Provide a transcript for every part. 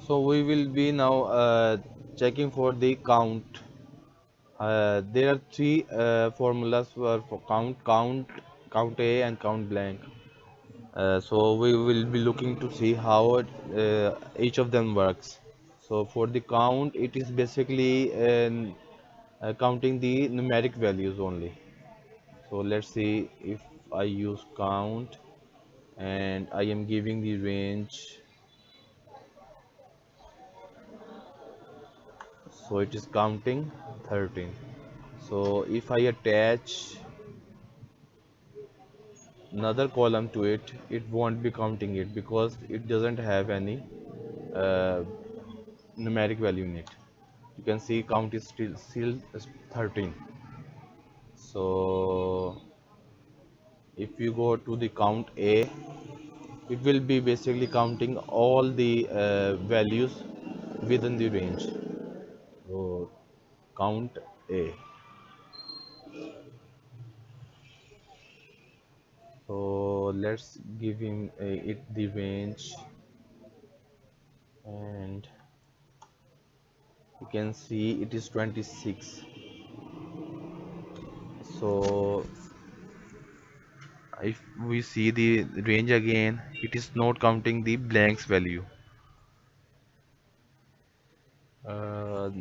So we will be now checking for the count. There are three formulas for count A and count blank. So we will be looking to see how each of them works. So for the count, it is basically counting the numeric values only. So let's see if I use count and I am giving the range. So it is counting 13. So if I attach another column to it, it won't be counting it because it doesn't have any uh, numeric value in it. You can see count is still 13. So if you go to the count A, it will be basically counting all the values within the range. So count A. So let's give him it the range, and you can see it is 26. So if we see the range again, it is not counting the blanks value. Uh,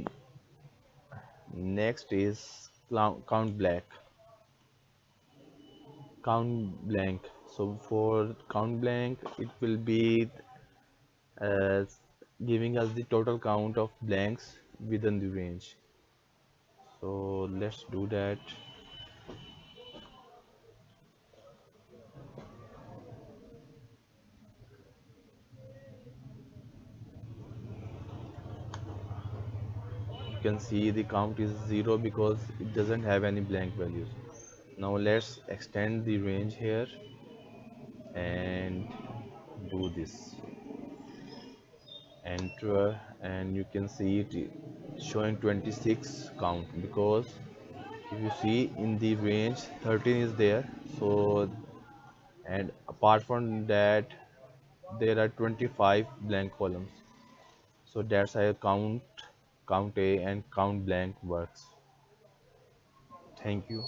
Next is count blank. So for count blank, it will be uh, giving us the total count of blanks within the range. So let's do that. You can see the count is 0 because it doesn't have any blank values. Now let's extend the range here and do this. Enter, and you can see it showing 26 count because if you see in the range 13 is there. So and apart from that there are 25 blank columns. So that's how count A and count blank works. Thank you.